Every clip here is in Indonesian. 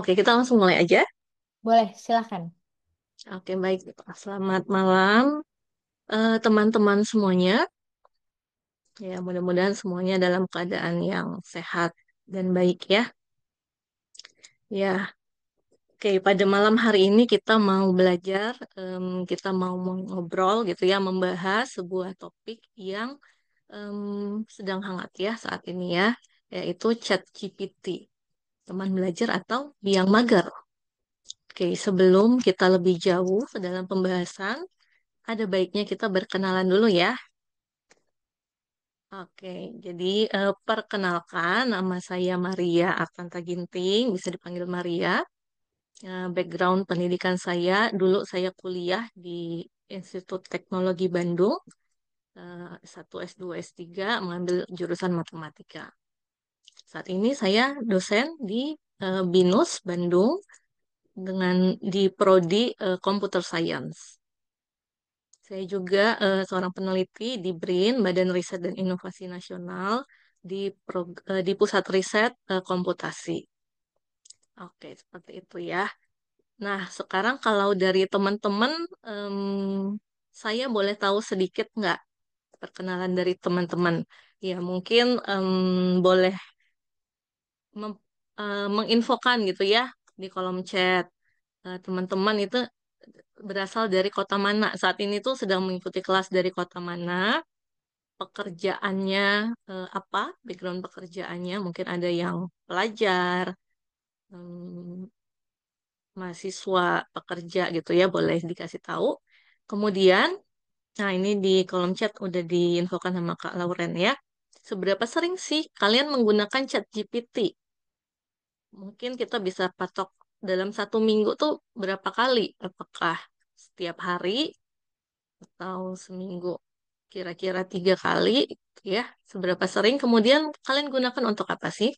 Oke, kita langsung mulai aja. Boleh, silakan. Oke, baik. Selamat malam, teman-teman semuanya. Ya, mudah-mudahan semuanya dalam keadaan yang sehat dan baik ya. Ya, oke. Pada malam hari ini kita mau belajar, kita mau ngobrol gitu ya, membahas sebuah topik yang em, sedang hangat ya saat ini ya, yaitu ChatGPT, teman belajar atau biang mager. Oke, sebelum kita lebih jauh ke dalam pembahasan, ada baiknya kita berkenalan dulu ya. Oke, jadi perkenalkan nama saya Maria Artanta Ginting, bisa dipanggil Maria. Background pendidikan saya, dulu saya kuliah di Institut Teknologi Bandung, S1, S2, S3, mengambil jurusan matematika. Saat ini saya dosen di BINUS Bandung dengan di Prodi Computer Science. Saya juga seorang peneliti di BRIN, Badan Riset dan Inovasi Nasional, di Pusat Riset Komputasi. Oke, seperti itu ya. Nah, sekarang kalau dari teman-teman, em, saya boleh tahu sedikit nggak perkenalan dari teman-teman? Ya, mungkin boleh menginfokan gitu ya di kolom chat. Teman-teman itu berasal dari kota mana? Saat ini tuh sedang mengikuti kelas dari kota mana? Pekerjaannya apa, background pekerjaannya, mungkin ada yang pelajar, hmm, mahasiswa, pekerja gitu ya, boleh dikasih tahu. Kemudian, nah ini di kolom chat udah diinfokan sama Kak Lauren ya. Seberapa sering sih kalian menggunakan chat GPT? Mungkin kita bisa patok dalam satu minggu tuh berapa kali? Apakah setiap hari atau seminggu? Kira-kira 3 kali, ya. Seberapa sering? Kemudian kalian gunakan untuk apa sih?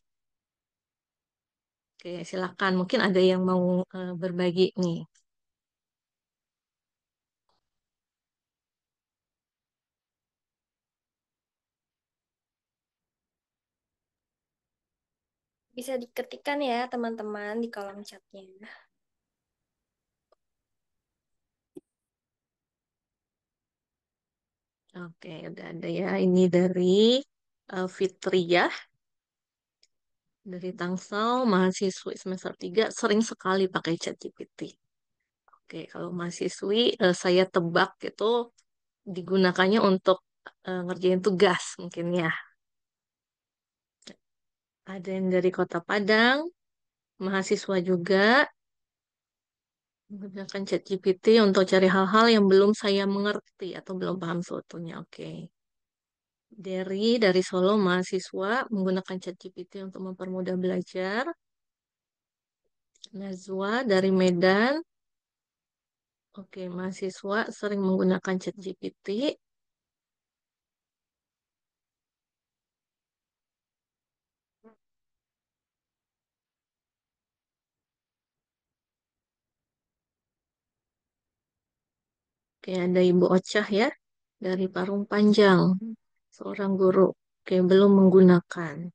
Oke, silakan. Mungkin ada yang mau berbagi nih. Bisa diketikkan ya teman-teman di kolom chatnya. Oke, udah ada ya. Ini dari Fitri ya, dari Tangsel, mahasiswi semester 3 sering sekali pakai ChatGPT. Oke, kalau mahasiswi, saya tebak itu digunakannya untuk ngerjain tugas mungkin ya. Ada yang dari Kota Padang, mahasiswa juga menggunakan ChatGPT untuk cari hal-hal yang belum saya mengerti atau belum paham seutuhnya. Oke. Dari Solo, mahasiswa menggunakan ChatGPT untuk mempermudah belajar. Nazwa dari Medan, oke, mahasiswa sering menggunakan ChatGPT. Oke, ada Ibu Ocah ya, dari Parung Panjang, seorang guru. Oke, belum menggunakan.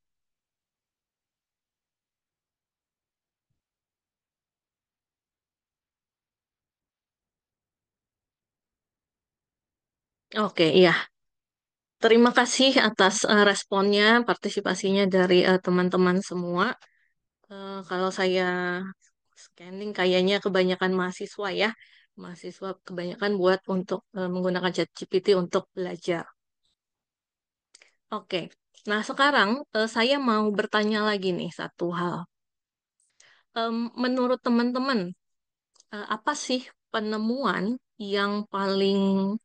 Oke, iya. Terima kasih atas responnya, partisipasinya dari teman-teman semua. Kalau saya scanning kayaknya kebanyakan mahasiswa ya. Mahasiswa kebanyakan buat untuk menggunakan ChatGPT untuk belajar. Oke. Nah, sekarang saya mau bertanya lagi nih satu hal. Menurut teman-teman, apa sih penemuan yang paling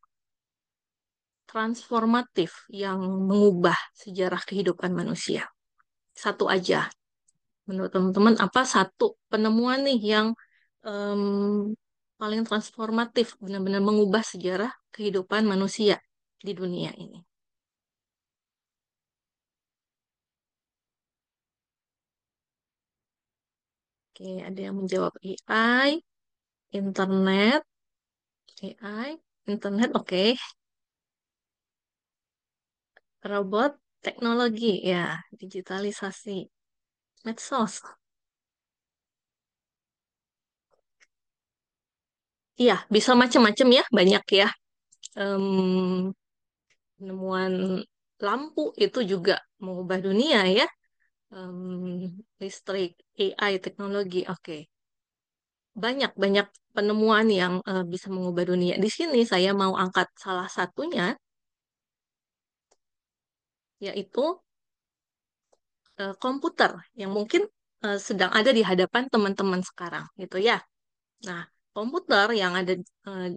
transformatif yang mengubah sejarah kehidupan manusia? Satu aja. Menurut teman-teman, apa satu penemuan nih yang em, paling transformatif, benar-benar mengubah sejarah kehidupan manusia di dunia ini? Oke, ada yang menjawab AI, internet, AI, internet, oke. Robot, teknologi, ya, digitalisasi, medsos. Iya, bisa macam-macam ya, banyak ya. Em, Penemuan lampu itu juga mengubah dunia ya. Listrik, AI, teknologi, oke. Banyak-banyak penemuan yang bisa mengubah dunia. Di sini saya mau angkat salah satunya, yaitu komputer yang mungkin sedang ada di hadapan teman-teman sekarang, gitu ya. Nah, komputer yang ada eh,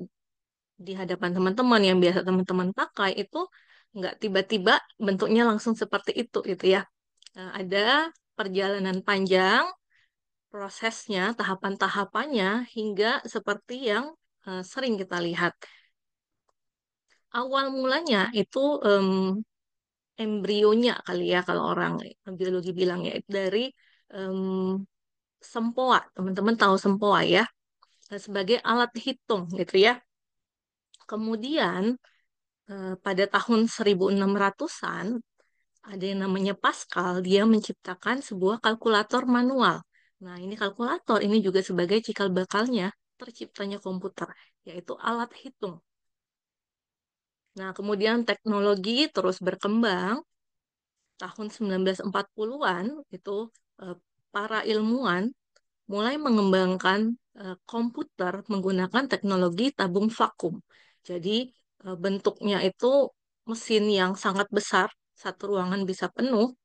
di hadapan teman-teman yang biasa teman-teman pakai itu nggak tiba-tiba bentuknya langsung seperti itu, gitu ya. Ada perjalanan panjang, prosesnya, tahapan-tahapannya hingga seperti yang sering kita lihat. Awal mulanya itu embrionya kali ya kalau orang biologi bilang ya dari em, sempoa. Teman-teman tahu sempoa ya, sebagai alat hitung gitu ya. Kemudian pada tahun 1600-an ada yang namanya Pascal, dia menciptakan sebuah kalkulator manual. Nah, ini kalkulator ini juga sebagai cikal bakalnya terciptanya komputer, yaitu alat hitung. Nah, kemudian teknologi terus berkembang. Tahun 1940-an itu eh, para ilmuwan mulai mengembangkan komputer menggunakan teknologi tabung vakum. Jadi bentuknya itu mesin yang sangat besar, satu ruangan bisa penuh,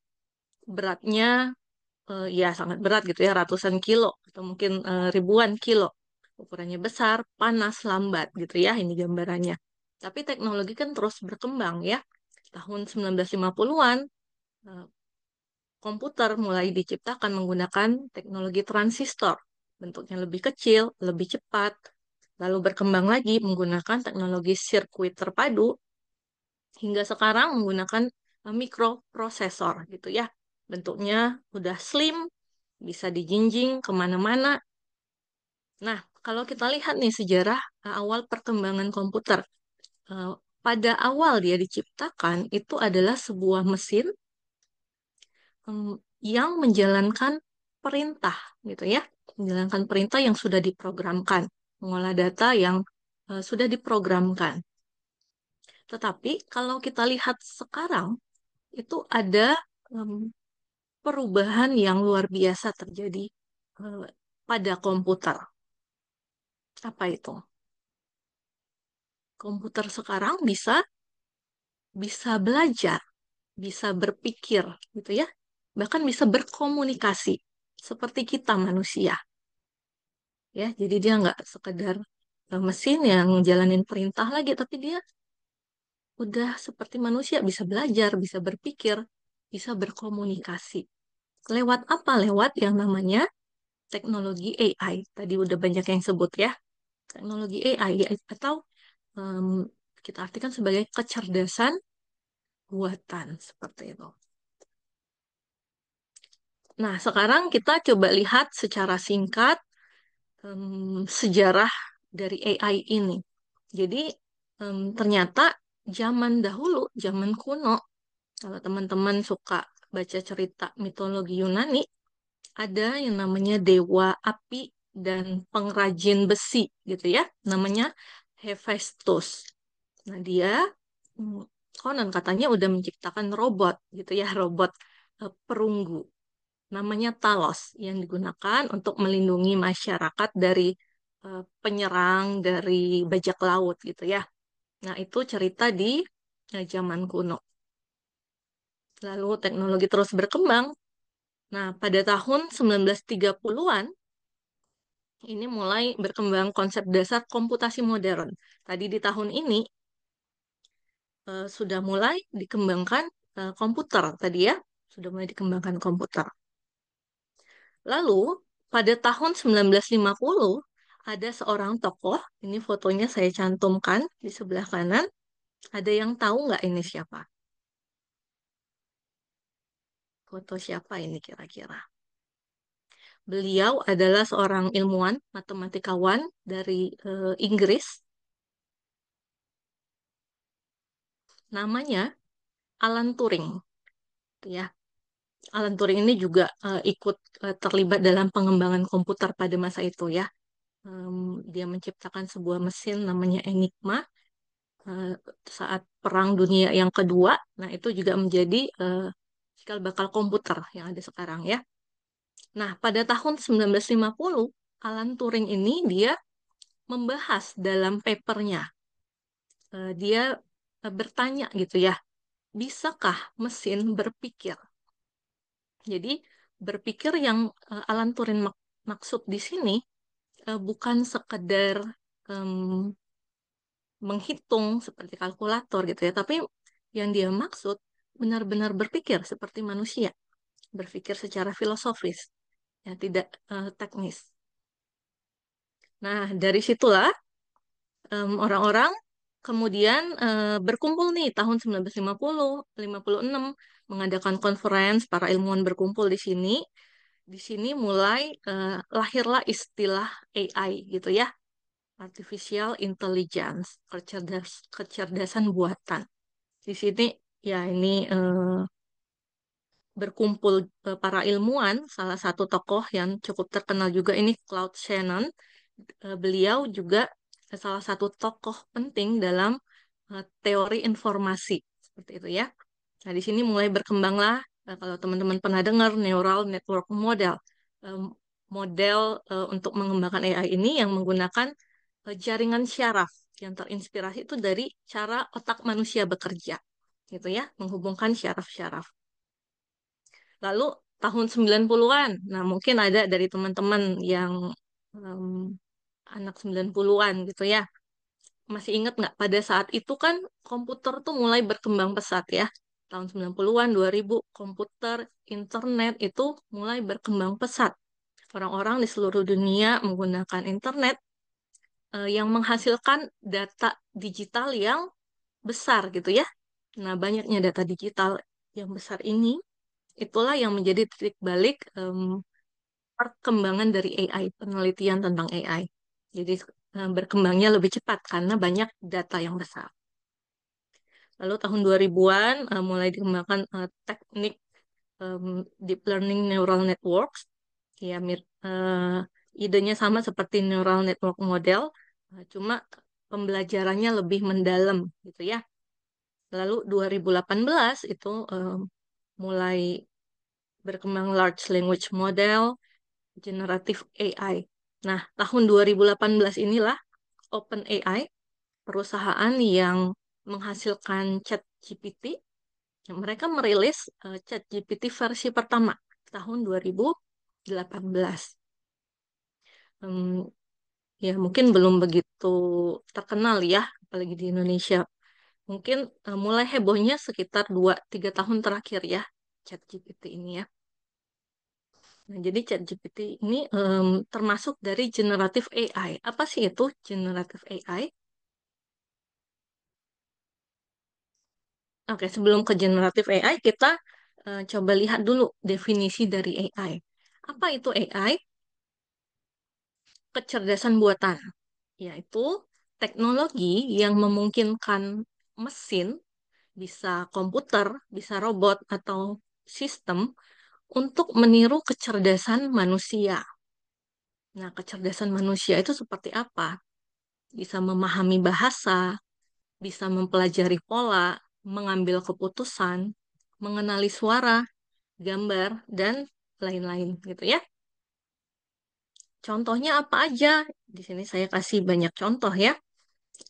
beratnya ya sangat berat gitu ya, ratusan kilo atau mungkin ribuan kilo. Ukurannya besar, panas, lambat gitu ya, ini gambarannya. Tapi teknologi kan terus berkembang ya. Tahun 1950-an komputer mulai diciptakan menggunakan teknologi transistor. Bentuknya lebih kecil, lebih cepat, lalu berkembang lagi menggunakan teknologi sirkuit terpadu, hingga sekarang menggunakan mikroprosesor gitu ya. Bentuknya udah slim, bisa dijinjing kemana-mana. Nah, kalau kita lihat nih sejarah awal perkembangan komputer, eh, pada awal dia diciptakan itu adalah sebuah mesin yang menjalankan perintah gitu ya, menjalankan perintah yang sudah diprogramkan, mengolah data yang sudah diprogramkan. Tetapi kalau kita lihat sekarang itu ada em, perubahan yang luar biasa terjadi eh, pada komputer. Apa itu? Komputer sekarang bisa bisa belajar, bisa berpikir gitu ya. Bahkan bisa berkomunikasi seperti kita manusia. Ya, jadi dia nggak sekedar mesin yang jalanin perintah lagi, tapi dia udah seperti manusia, bisa belajar, bisa berpikir, bisa berkomunikasi. Lewat apa? Lewat yang namanya teknologi AI. Tadi udah banyak yang sebut ya, teknologi AI atau em, kita artikan sebagai kecerdasan buatan seperti itu. Nah, sekarang kita coba lihat secara singkat sejarah dari AI ini. Jadi ternyata zaman dahulu, zaman kuno, kalau teman-teman suka baca cerita mitologi Yunani, ada yang namanya dewa api dan pengrajin besi gitu ya, namanya Hephaestus. Nah dia mm, konon katanya udah menciptakan robot gitu ya, robot perunggu namanya Talos yang digunakan untuk melindungi masyarakat dari penyerang dari bajak laut gitu ya. Nah, itu cerita di zaman kuno. Lalu teknologi terus berkembang. Nah, pada tahun 1930-an ini mulai berkembang konsep dasar komputasi modern. Tadi di tahun ini sudah mulai dikembangkan komputer tadi ya, sudah mulai dikembangkan komputer. Lalu, pada tahun 1950, ada seorang tokoh, ini fotonya saya cantumkan di sebelah kanan. Ada yang tahu nggak ini siapa? Foto siapa ini kira-kira? Beliau adalah seorang ilmuwan, matematikawan dari Inggris. Namanya Alan Turing. Ya, Alan Turing ini juga ikut terlibat dalam pengembangan komputer pada masa itu ya. Dia menciptakan sebuah mesin namanya Enigma eh, saat Perang Dunia yang Kedua. Nah, itu juga menjadi cikal bakal komputer yang ada sekarang ya. Nah, pada tahun 1950, Alan Turing ini dia membahas dalam papernya. Dia bertanya gitu ya, bisakah mesin berpikir? Jadi, berpikir yang Alan Turing maksud di sini bukan sekedar em, menghitung seperti kalkulator gitu ya, tapi yang dia maksud benar-benar berpikir seperti manusia, berpikir secara filosofis, ya tidak teknis. Nah, dari situlah orang-orang kemudian berkumpul nih tahun 1950, 56 mengadakan conference, para ilmuwan berkumpul di sini. Di sini mulai lahirlah istilah AI gitu ya, Artificial Intelligence, kecerdasan buatan. Di sini ya ini berkumpul para ilmuwan, salah satu tokoh yang cukup terkenal juga ini Claude Shannon. Beliau juga salah satu tokoh penting dalam teori informasi seperti itu ya. Nah, di sini mulai berkembanglah kalau teman-teman pernah dengar neural network model. Em, Model untuk mengembangkan AI ini yang menggunakan jaringan syaraf yang terinspirasi itu dari cara otak manusia bekerja gitu ya, menghubungkan syaraf-syaraf. Lalu tahun 90-an, nah mungkin ada dari teman-teman yang em, anak 90-an gitu ya. Masih ingat nggak pada saat itu kan komputer tuh mulai berkembang pesat ya. Tahun 90-an, 2000, komputer, internet itu mulai berkembang pesat. Orang-orang di seluruh dunia menggunakan internet yang menghasilkan data digital yang besar gitu ya. Nah, banyaknya data digital yang besar ini, itulah yang menjadi titik balik perkembangan dari AI, penelitian tentang AI. Jadi berkembangnya lebih cepat karena banyak data yang besar. Lalu tahun 2000-an mulai dikembangkan teknik deep learning neural networks. Ya, idenya sama seperti neural network model, cuma pembelajarannya lebih mendalam gitu ya. Lalu 2018 itu mulai berkembang large language model, generative AI. Nah, tahun 2018 inilah OpenAI, perusahaan yang menghasilkan ChatGPT, mereka merilis ChatGPT versi pertama tahun 2018. Hmm, ya, mungkin belum begitu terkenal ya, apalagi di Indonesia. Mungkin mulai hebohnya sekitar 2-3 tahun terakhir ya, ChatGPT ini ya. Nah, jadi ChatGPT ini termasuk dari generative AI. Apa sih itu generative AI? Oke, sebelum ke generative AI, kita coba lihat dulu definisi dari AI. Apa itu AI? Kecerdasan buatan, yaitu teknologi yang memungkinkan mesin, bisa komputer, bisa robot, atau sistem untuk meniru kecerdasan manusia. Nah, kecerdasan manusia itu seperti apa? Bisa memahami bahasa, bisa mempelajari pola, mengambil keputusan, mengenali suara, gambar, dan lain-lain gitu ya. Contohnya apa aja? Di sini saya kasih banyak contoh ya.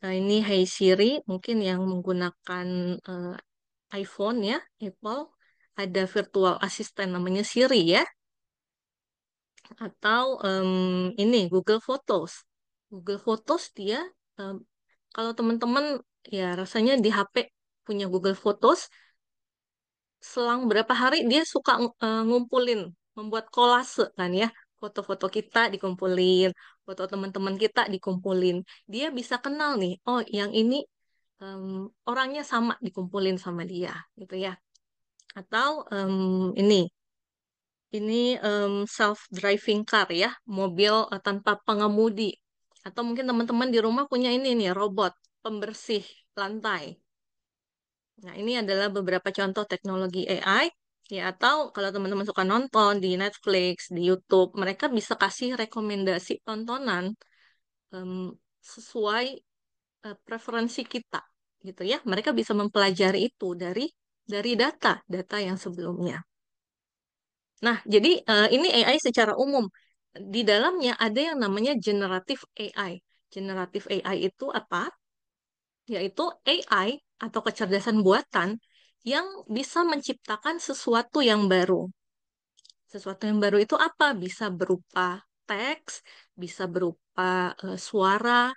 Nah, ini Hey Siri, mungkin yang menggunakan eh, iPhone ya, Apple, ada virtual assistant namanya Siri ya, atau ini Google Photos. Google Photos dia, em, kalau teman-teman ya rasanya di HP punya Google Photos, selang berapa hari dia suka ngumpulin, membuat kolase kan ya. Foto-foto kita dikumpulin, foto teman-teman kita dikumpulin. Dia bisa kenal nih, oh yang ini orangnya sama dikumpulin sama dia gitu ya. Atau ini self-driving car ya, mobil tanpa pengemudi. Atau mungkin teman-teman di rumah punya ini nih, robot pembersih lantai. Nah, ini adalah beberapa contoh teknologi AI. Ya, atau kalau teman-teman suka nonton di Netflix, di YouTube, mereka bisa kasih rekomendasi tontonan em, sesuai preferensi kita, gitu ya. Mereka bisa mempelajari itu dari data yang sebelumnya. Nah, jadi ini AI secara umum. Di dalamnya ada yang namanya generative AI. Generative AI itu apa? Yaitu AI atau kecerdasan buatan yang bisa menciptakan sesuatu yang baru. Sesuatu yang baru itu apa? Bisa berupa teks, bisa berupa suara,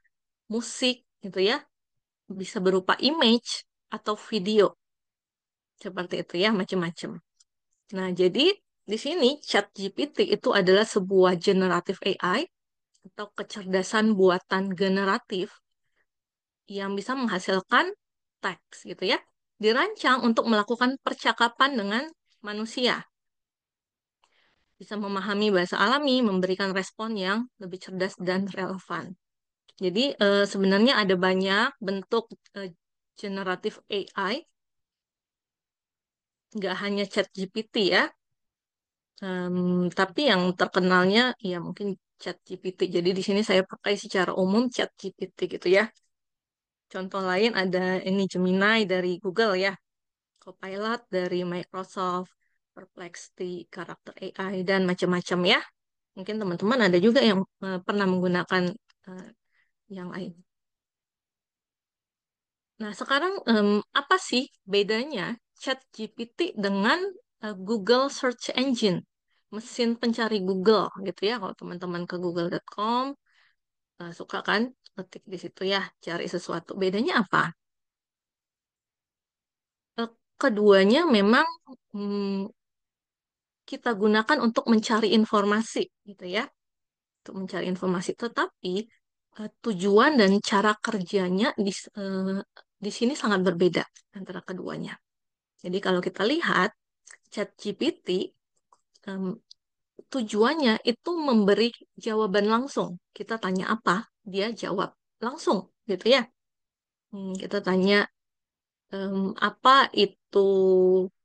musik, gitu ya. Bisa berupa image atau video. Seperti itu ya, macam-macam. Nah, jadi di sini ChatGPT itu adalah sebuah generative AI atau kecerdasan buatan generatif yang bisa menghasilkan teks gitu ya. Dirancang untuk melakukan percakapan dengan manusia. Bisa memahami bahasa alami, memberikan respon yang lebih cerdas dan relevan. Jadi sebenarnya ada banyak bentuk generative AI, nggak hanya ChatGPT ya. Tapi yang terkenalnya ya mungkin ChatGPT. Jadi di sini saya pakai secara umum ChatGPT gitu ya. Contoh lain ada ini Gemini dari Google ya, Copilot dari Microsoft, Perplexity, karakter AI dan macam-macam ya. Mungkin teman-teman ada juga yang pernah menggunakan eh, yang lain. Nah, sekarang apa sih bedanya ChatGPT dengan Google Search Engine, mesin pencari Google gitu ya? Kalau teman-teman ke google.com suka kan ketik di situ ya, cari sesuatu. Bedanya apa? Eh, Keduanya memang mm, kita gunakan untuk mencari informasi gitu ya, untuk mencari informasi. Tetapi tujuan dan cara kerjanya di sini sangat berbeda antara keduanya. Jadi kalau kita lihat ChatGPT em, tujuannya itu memberi jawaban langsung. Kita tanya apa, dia jawab langsung, gitu ya. Kita tanya apa itu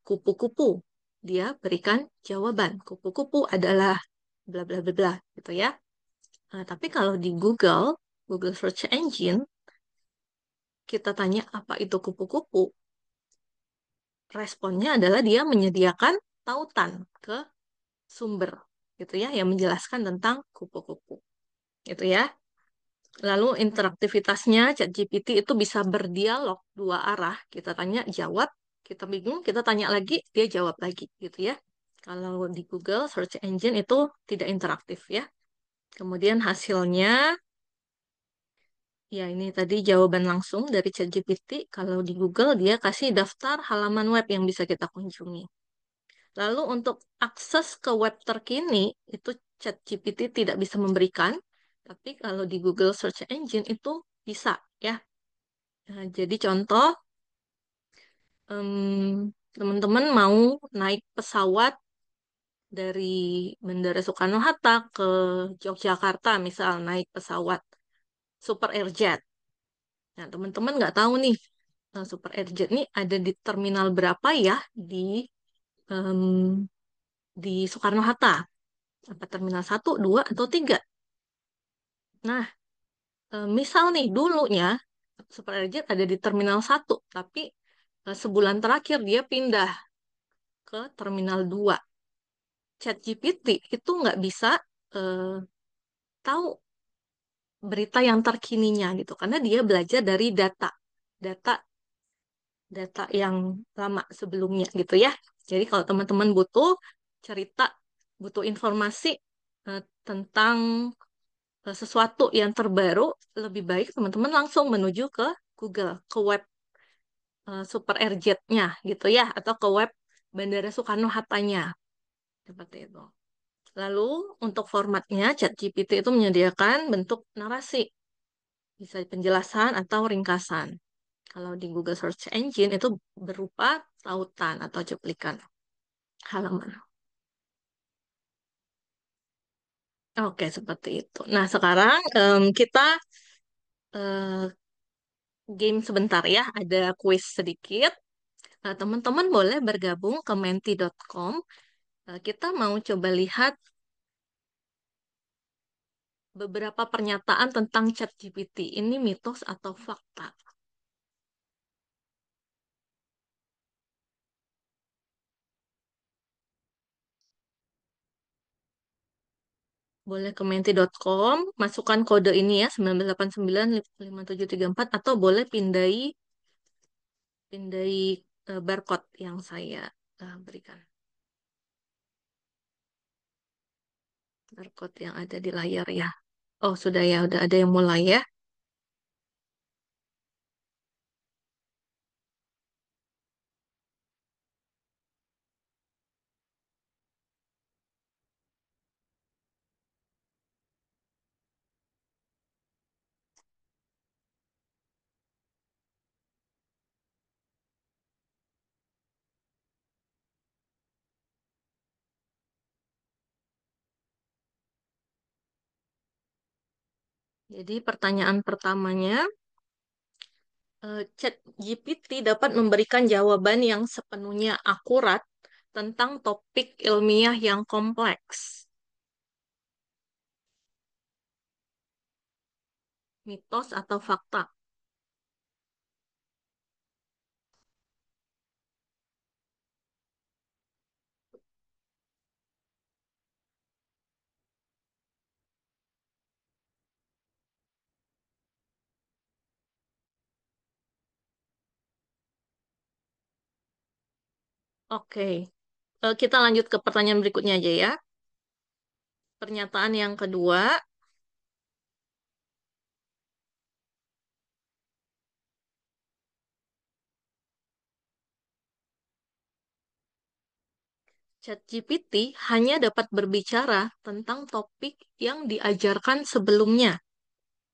kupu-kupu, dia berikan jawaban. Kupu-kupu adalah bla bla bla bla, gitu ya. Tapi kalau di Google Search Engine, kita tanya apa itu kupu-kupu, responnya adalah dia menyediakan tautan ke sumber gitu ya yang menjelaskan tentang kupu-kupu gitu ya. Lalu interaktivitasnya ChatGPT itu bisa berdialog dua arah. Kita tanya jawab, kita bingung, kita tanya lagi, dia jawab lagi gitu ya. Kalau di Google Search Engine itu tidak interaktif ya. Kemudian hasilnya ya ini tadi jawaban langsung dari ChatGPT. Kalau di Google dia kasih daftar halaman web yang bisa kita kunjungi. Lalu untuk akses ke web terkini, itu ChatGPT tidak bisa memberikan, tapi kalau di Google Search Engine itu bisa ya. Nah, jadi contoh, teman-teman mau naik pesawat dari Bandara Soekarno-Hatta ke Yogyakarta, misal naik pesawat Super Airjet. Nah, teman-teman nggak tahu nih, Super Airjet ini ada di terminal berapa ya em, di Soekarno-Hatta. Apa terminal satu, 2, atau 3? Nah, misal nih dulunya Superjet ada di Terminal satu, tapi sebulan terakhir dia pindah ke Terminal 2. ChatGPT itu nggak bisa eh, tahu berita yang terkininya gitu, karena dia belajar dari data, data yang lama sebelumnya gitu ya. Jadi kalau teman-teman butuh cerita, butuh informasi tentang sesuatu yang terbaru, lebih baik teman-teman langsung menuju ke Google, ke web Super Airjet-nya gitu ya, atau ke web Bandara Soekarno-Hattanya, seperti itu. Lalu untuk formatnya, ChatGPT itu menyediakan bentuk narasi, bisa penjelasan atau ringkasan. Kalau di Google Search Engine itu berupa tautan atau cuplikan halaman. Oke, seperti itu. Nah, sekarang kita eh, game sebentar ya, ada quiz sedikit. Teman-teman boleh bergabung ke menti.com. Kita mau coba lihat beberapa pernyataan tentang ChatGPT. Ini mitos atau fakta? Boleh ke menti.com, masukkan kode ini ya, 988955734, atau boleh pindai barcode yang saya berikan. Barcode yang ada di layar ya. Oh, sudah ya, udah ada yang mulai ya. Jadi pertanyaan pertamanya, ChatGPT dapat memberikan jawaban yang sepenuhnya akurat tentang topik ilmiah yang kompleks. Mitos atau fakta? Oke, kita lanjut ke pertanyaan berikutnya aja ya. Pernyataan yang kedua, ChatGPT hanya dapat berbicara tentang topik yang diajarkan sebelumnya.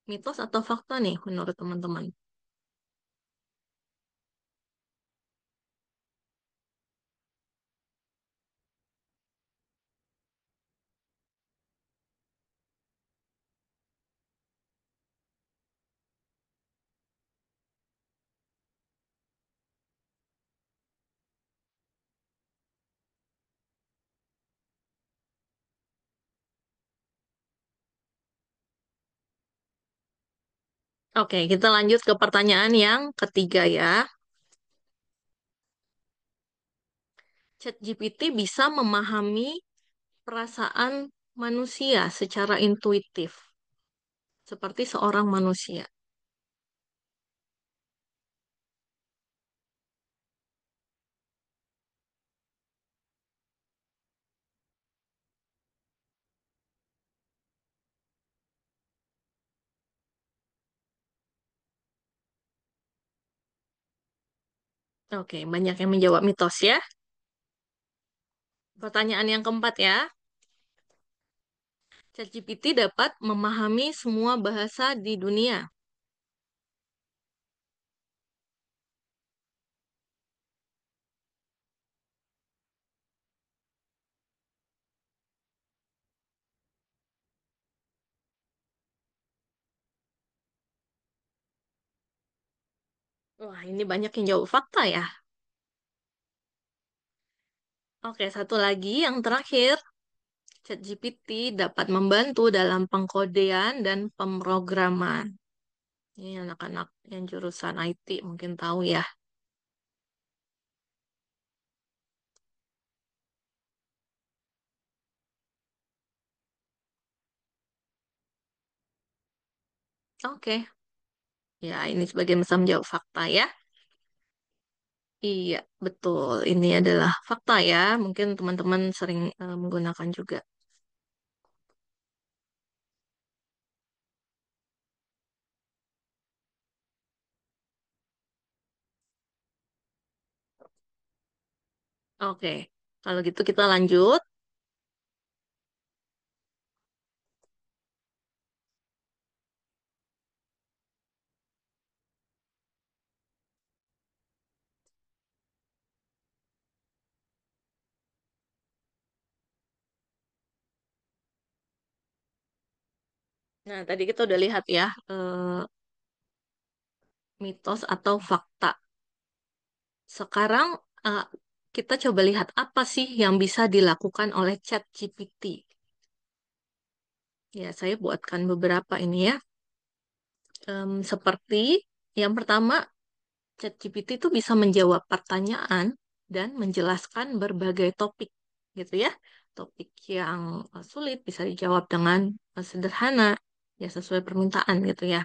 Mitos atau fakta nih menurut teman-teman? Oke, kita lanjut ke pertanyaan yang ketiga ya. ChatGPT bisa memahami perasaan manusia secara intuitif, seperti seorang manusia. Oke, banyak yang menjawab mitos ya. Pertanyaan yang keempat ya. ChatGPT dapat memahami semua bahasa di dunia. Wah, ini banyak yang jawab fakta ya. Oke, satu lagi yang terakhir. ChatGPT dapat membantu dalam pengkodean dan pemrograman. Ini anak-anak yang jurusan IT mungkin tahu ya. Oke, ya ini sebagai macam jawab fakta ya. Iya, betul. Ini adalah fakta ya. Mungkin teman-teman sering menggunakan juga. Oke, kalau gitu kita lanjut. Nah, tadi kita udah lihat ya, mitos atau fakta. Sekarang eh, kita coba lihat apa sih yang bisa dilakukan oleh ChatGPT. Ya, saya buatkan beberapa ini ya. Seperti yang pertama, ChatGPT itu bisa menjawab pertanyaan dan menjelaskan berbagai topik, gitu ya. Topik yang sulit bisa dijawab dengan sederhana, ya sesuai permintaan gitu ya.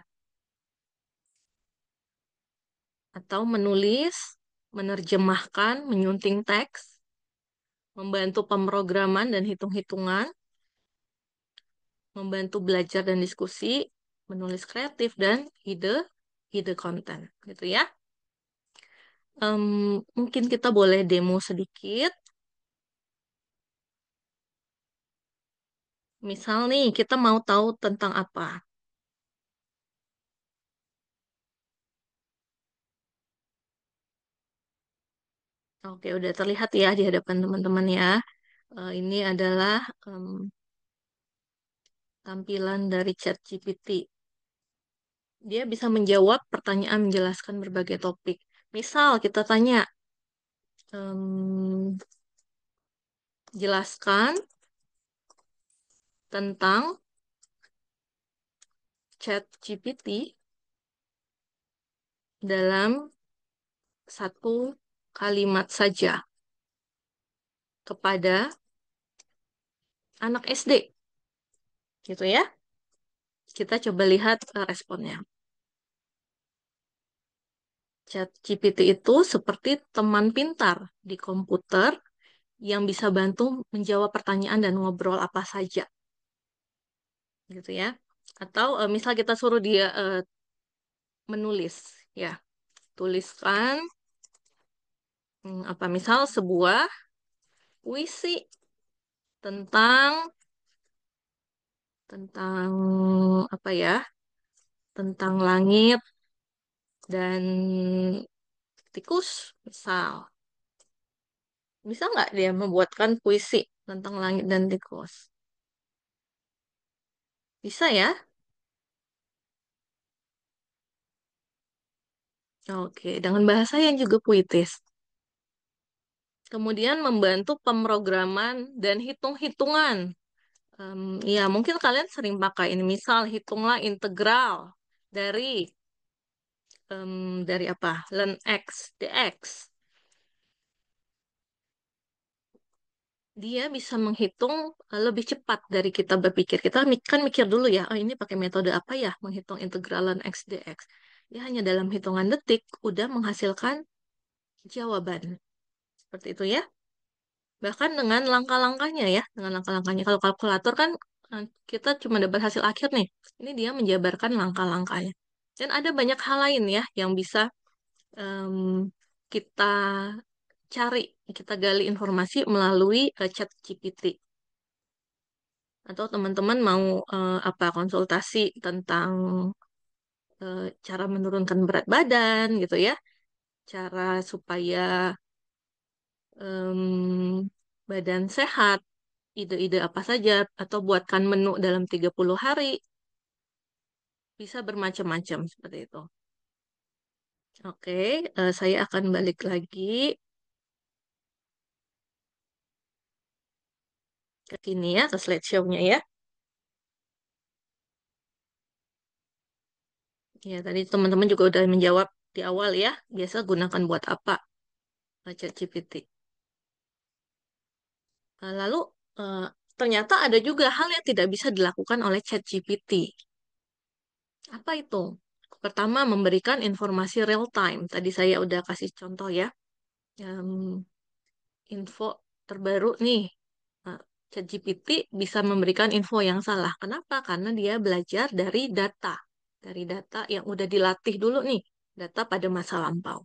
Atau menulis, menerjemahkan, menyunting teks, membantu pemrograman dan hitung-hitungan, membantu belajar dan diskusi, menulis kreatif dan ide konten, gitu ya. Em, Mungkin kita boleh demo sedikit. Misal nih, kita mau tahu tentang apa? Oke, udah terlihat ya di hadapan teman-teman ya. Ini adalah em, tampilan dari ChatGPT. Dia bisa menjawab pertanyaan, menjelaskan berbagai topik. Misal kita tanya, em, jelaskan tentang ChatGPT dalam satu kalimat saja kepada anak SD, gitu ya. Kita coba lihat responnya. ChatGPT itu seperti teman pintar di komputer yang bisa bantu menjawab pertanyaan dan ngobrol apa saja, gitu ya. Atau misal kita suruh dia menulis, ya, tuliskan apa misal sebuah puisi tentang tentang apa ya? Tentang langit dan tikus, misal. Bisa nggak dia membuatkan puisi tentang langit dan tikus? Bisa ya? Oke, dengan bahasa yang juga puitis. Kemudian membantu pemrograman dan hitung-hitungan. Ya, mungkin kalian sering pakai ini. Misal, hitunglah integral dari dari apa? Ln X dx. Dia bisa menghitung lebih cepat dari kita berpikir. Kita kan mikir dulu ya, oh ini pakai metode apa ya menghitung integralan X dx. Dia hanya dalam hitungan detik udah menghasilkan jawaban. Seperti itu ya. Bahkan dengan langkah-langkahnya ya, dengan langkah-langkahnya. Kalau kalkulator kan kita cuma dapat hasil akhir nih. Ini dia menjabarkan langkah-langkahnya. Dan ada banyak hal lain ya yang bisa em, kita cari, kita gali informasi melalui chat GPT. Atau teman-teman mau apa konsultasi tentang cara menurunkan berat badan gitu ya, cara supaya em, badan sehat, ide-ide apa saja, atau buatkan menu dalam 30 hari, bisa bermacam-macam seperti itu. Oke, saya akan balik lagi ke sini ya, ke slideshow-nya ya. Ya, tadi teman-teman juga udah menjawab di awal ya, biasa gunakan buat apa ChatGPT. Lalu eh, ternyata ada juga hal yang tidak bisa dilakukan oleh ChatGPT. Apa itu? Pertama, memberikan informasi real time. Tadi saya udah kasih contoh ya. Em, Info terbaru nih. Eh, ChatGPT bisa memberikan info yang salah. Kenapa? Karena dia belajar dari data. Dari data yang udah dilatih dulu nih. Data pada masa lampau.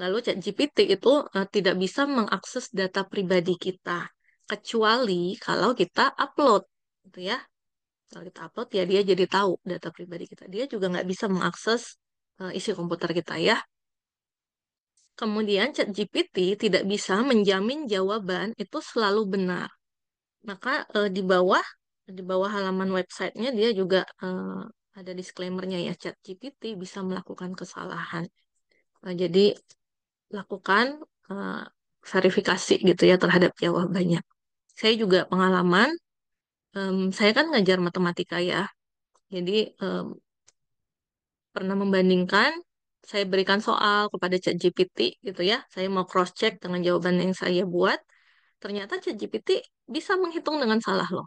Lalu ChatGPT itu tidak bisa mengakses data pribadi kita. Kecuali kalau kita upload. Gitu ya. Kalau kita upload ya dia jadi tahu data pribadi kita. Dia juga nggak bisa mengakses isi komputer kita ya. Kemudian ChatGPT tidak bisa menjamin jawaban itu selalu benar. Maka di bawah halaman websitenya dia juga ada disclaimer-nya ya ChatGPT bisa melakukan kesalahan. Jadi lakukan eh, verifikasi gitu ya terhadap jawabannya. Saya juga pengalaman Saya kan ngajar matematika ya, jadi em, pernah membandingkan, saya berikan soal kepada ChatGPT gitu ya, saya mau cross check dengan jawaban yang saya buat, ternyata ChatGPT bisa menghitung dengan salah loh.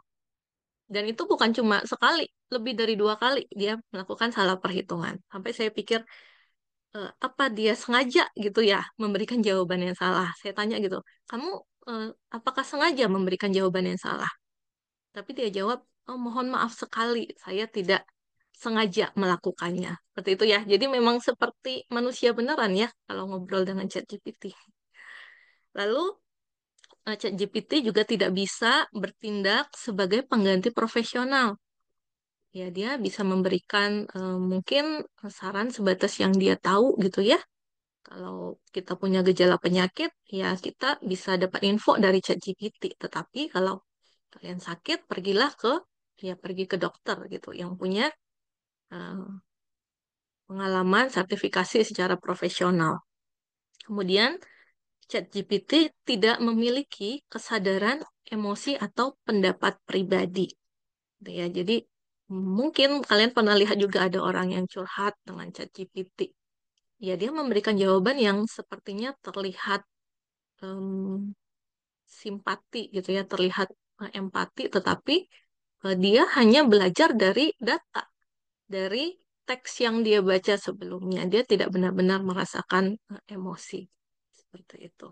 Dan itu bukan cuma sekali, lebih dari 2 kali dia melakukan salah perhitungan. Sampai saya pikir, apa dia sengaja gitu ya memberikan jawaban yang salah. Saya tanya gitu, kamu eh, apakah sengaja memberikan jawaban yang salah? Tapi dia jawab, oh, mohon maaf sekali, saya tidak sengaja melakukannya. Seperti itu ya. Jadi memang seperti manusia beneran ya kalau ngobrol dengan ChatGPT. Lalu ChatGPT juga tidak bisa bertindak sebagai pengganti profesional. Ya, dia bisa memberikan mungkin saran sebatas yang dia tahu gitu ya. Kalau kita punya gejala penyakit, ya kita bisa dapat info dari ChatGPT. Tetapi kalau kalian sakit, pergi ke dokter gitu, yang punya eh, pengalaman sertifikasi secara profesional. Kemudian, ChatGPT tidak memiliki kesadaran emosi atau pendapat pribadi. Gitu ya. Jadi, mungkin kalian pernah lihat juga ada orang yang curhat dengan ChatGPT. Ya, dia memberikan jawaban yang sepertinya terlihat em, simpati gitu ya, terlihat empati, tetapi dia hanya belajar dari data, dari teks yang dia baca sebelumnya. Dia tidak benar-benar merasakan emosi seperti itu.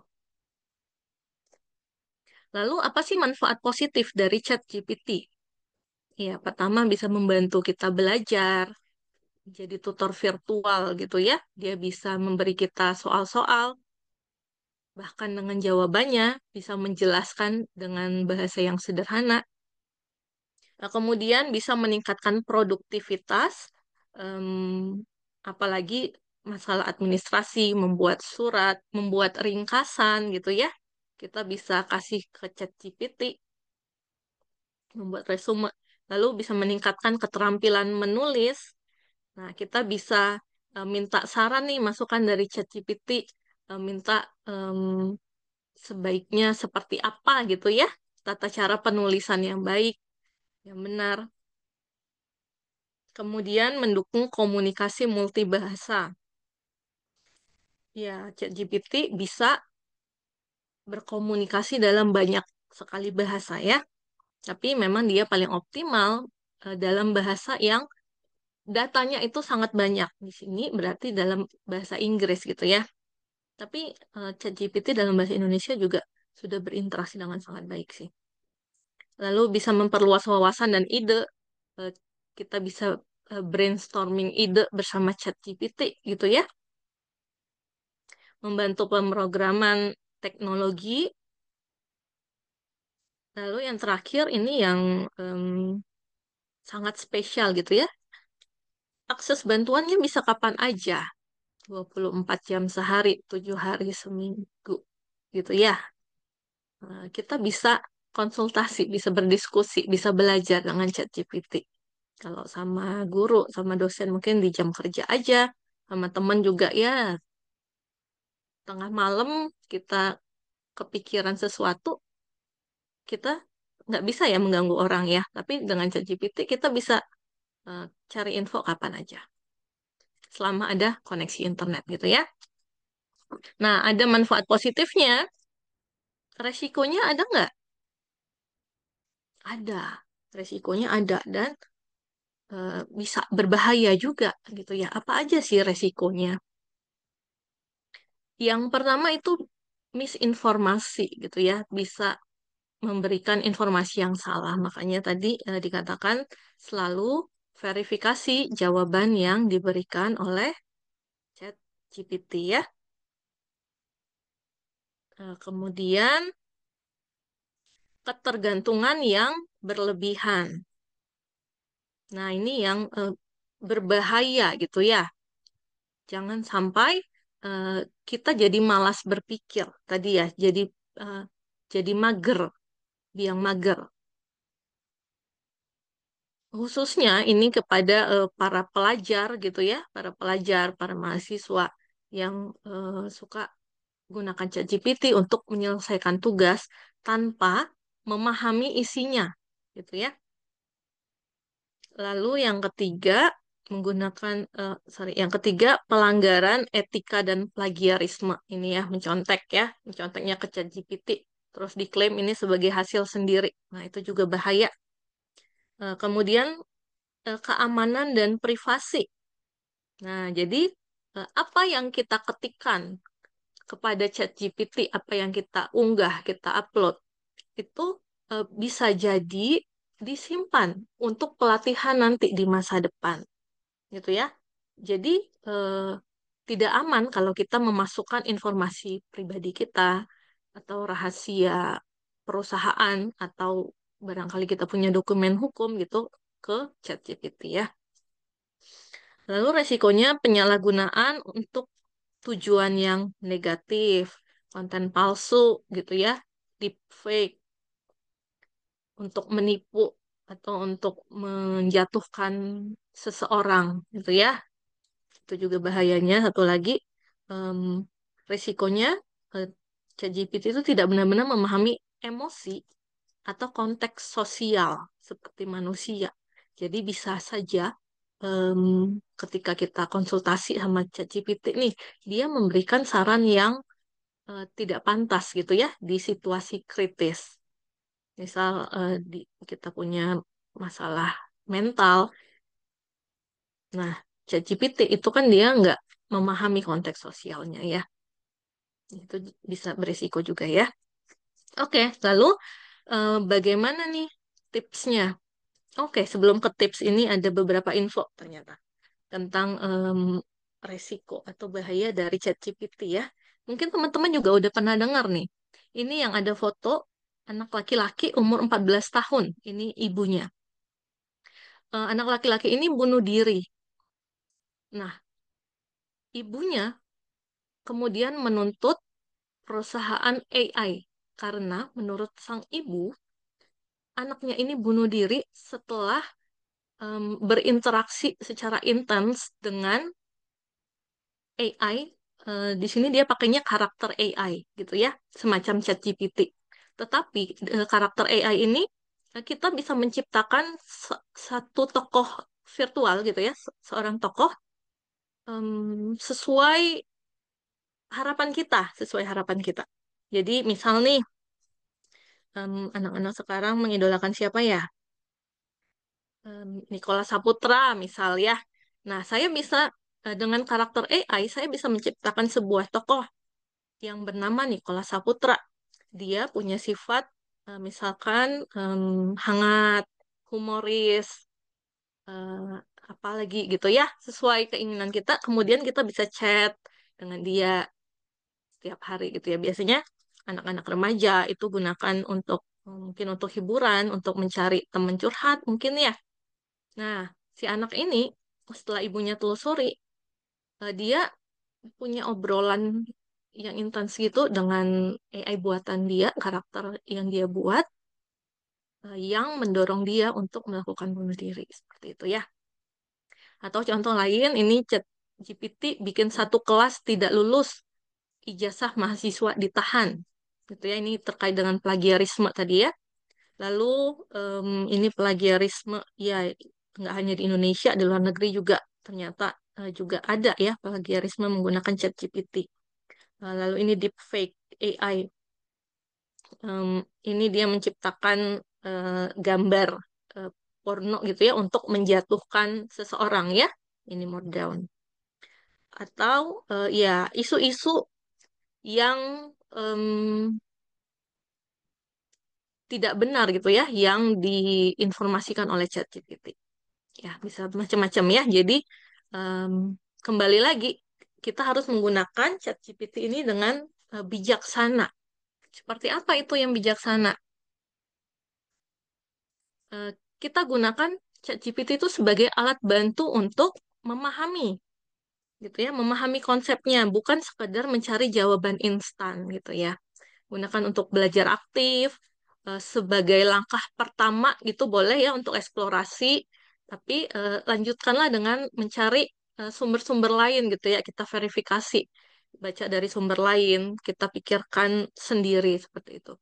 Lalu apa sih manfaat positif dari ChatGPT? Ya, pertama bisa membantu kita belajar, jadi tutor virtual gitu ya. Dia bisa memberi kita soal-soal, bahkan dengan jawabannya bisa menjelaskan dengan bahasa yang sederhana. Nah, kemudian bisa meningkatkan produktivitas, em, apalagi masalah administrasi, membuat surat, membuat ringkasan gitu ya. Kita bisa kasih ke ChatGPT, membuat resume, lalu bisa meningkatkan keterampilan menulis. Nah, kita bisa minta saran nih, masukan dari ChatGPT, minta sebaiknya seperti apa gitu ya, tata cara penulisan yang baik, yang benar. Kemudian mendukung komunikasi multibahasa. Ya, ChatGPT bisa berkomunikasi dalam banyak sekali bahasa ya. Tapi memang dia paling optimal dalam bahasa yang datanya itu sangat banyak. Di sini berarti dalam bahasa Inggris gitu ya. Tapi ChatGPT dalam bahasa Indonesia juga sudah berinteraksi dengan sangat baik sih. Lalu bisa memperluas wawasan dan ide. Eh, Kita bisa brainstorming ide bersama ChatGPT gitu ya. Membantu pemrograman teknologi. Lalu yang terakhir ini yang sangat spesial gitu ya. Akses bantuannya bisa kapan aja. 24 jam sehari, 7 hari seminggu. Gitu ya. Kita bisa konsultasi, bisa berdiskusi, bisa belajar dengan ChatGPT. Kalau sama guru, sama dosen mungkin di jam kerja aja. Sama teman juga ya, tengah malam kita kepikiran sesuatu, kita nggak bisa ya mengganggu orang ya. Tapi dengan ChatGPT kita bisa eh, cari info kapan aja. Selama ada koneksi internet gitu ya. Nah, ada manfaat positifnya. Resikonya ada nggak? Ada. Resikonya ada dan bisa berbahaya juga gitu ya. Apa aja sih resikonya? Yang pertama itu misinformasi gitu ya. Bisa memberikan informasi yang salah. Makanya tadi dikatakan selalu verifikasi jawaban yang diberikan oleh ChatGPT ya. Kemudian ketergantungan yang berlebihan. Nah, ini yang berbahaya gitu ya. Jangan sampai eh, kita jadi malas berpikir tadi ya, eh, jadi mager, biang mager. Khususnya ini kepada para pelajar gitu ya, para pelajar, para mahasiswa yang suka gunakan ChatGPT untuk menyelesaikan tugas tanpa memahami isinya. gitu ya. Lalu yang ketiga menggunakan sorry, yang ketiga pelanggaran etika dan plagiarisme. Ini ya mencontek ya, menconteknya ke ChatGPT terus diklaim ini sebagai hasil sendiri. Nah, itu juga bahaya. Kemudian keamanan dan privasi. Nah, jadi apa yang kita ketikkan kepada ChatGPT, apa yang kita unggah, kita upload, itu bisa jadi disimpan untuk pelatihan nanti di masa depan, gitu ya. Jadi eh, tidak aman kalau kita memasukkan informasi pribadi kita atau rahasia perusahaan atau barangkali kita punya dokumen hukum gitu ke ChatGPT ya. Lalu resikonya penyalahgunaan untuk tujuan yang negatif, konten palsu gitu ya, deepfake untuk menipu atau untuk menjatuhkan seseorang gitu ya. Itu juga bahayanya. Satu lagi, em, risikonya eh, ChatGPT itu tidak benar-benar memahami emosi atau konteks sosial seperti manusia. Jadi bisa saja em, ketika kita konsultasi sama ChatGPT nih, dia memberikan saran yang tidak pantas gitu ya di situasi kritis. Misal kita punya masalah mental, nah ChatGPT itu kan dia nggak memahami konteks sosialnya ya, itu bisa berisiko juga ya. Oke, lalu bagaimana nih tipsnya? Oke, sebelum ke tips ini ada beberapa info ternyata tentang resiko atau bahaya dari ChatGPT ya. Mungkin teman-teman juga udah pernah dengar nih. Ini yang ada foto anak laki-laki umur 14 tahun. Ini ibunya. Anak laki-laki ini bunuh diri. Nah, ibunya kemudian menuntut perusahaan AI karena menurut sang ibu, anaknya ini bunuh diri setelah berinteraksi secara intens dengan AI. Di sini dia pakainya karakter AI gitu ya, semacam ChatGPT. Tetapi karakter AI ini kita bisa menciptakan satu tokoh virtual gitu ya, seorang tokoh sesuai harapan kita, sesuai harapan kita. Jadi misal nih anak-anak sekarang mengidolakan siapa ya? Nicholas Saputra misal ya. Nah, saya bisa dengan karakter AI, saya bisa menciptakan sebuah tokoh yang bernama Nicholas Saputra. Dia punya sifat misalkan hangat, humoris, eh, apalagi gitu ya, sesuai keinginan kita. Kemudian kita bisa chat dengan dia setiap hari gitu ya. Biasanya anak-anak remaja itu gunakan untuk mungkin untuk hiburan, untuk mencari teman curhat mungkin ya. Nah, si anak ini setelah ibunya telusuri, dia punya obrolan yang intens gitu dengan AI buatan dia, karakter yang dia buat, yang mendorong dia untuk melakukan bunuh diri seperti itu ya. Atau contoh lain, ini ChatGPT bikin satu kelas tidak lulus, ijazah mahasiswa ditahan. Gitu ya, ini terkait dengan plagiarisme tadi ya. Lalu ini plagiarisme ya nggak hanya di Indonesia, di luar negeri juga ternyata juga ada ya plagiarisme menggunakan ChatGPT. Lalu ini deepfake AI. Em, ini dia menciptakan gambar eh, porno gitu ya untuk menjatuhkan seseorang ya. Ini more down. Atau ya isu-isu yang em, tidak benar gitu ya, yang diinformasikan oleh ChatGPT. Ya, bisa macam-macam ya. Jadi em, kembali lagi kita harus menggunakan ChatGPT ini dengan bijaksana. Seperti apa itu yang bijaksana? Eh, kita gunakan ChatGPT itu sebagai alat bantu untuk memahami gitu ya, memahami konsepnya, bukan sekedar mencari jawaban instan gitu ya. Gunakan untuk belajar aktif sebagai langkah pertama gitu boleh ya untuk eksplorasi, tapi lanjutkanlah dengan mencari sumber-sumber lain gitu ya, kita verifikasi, baca dari sumber lain, kita pikirkan sendiri seperti itu.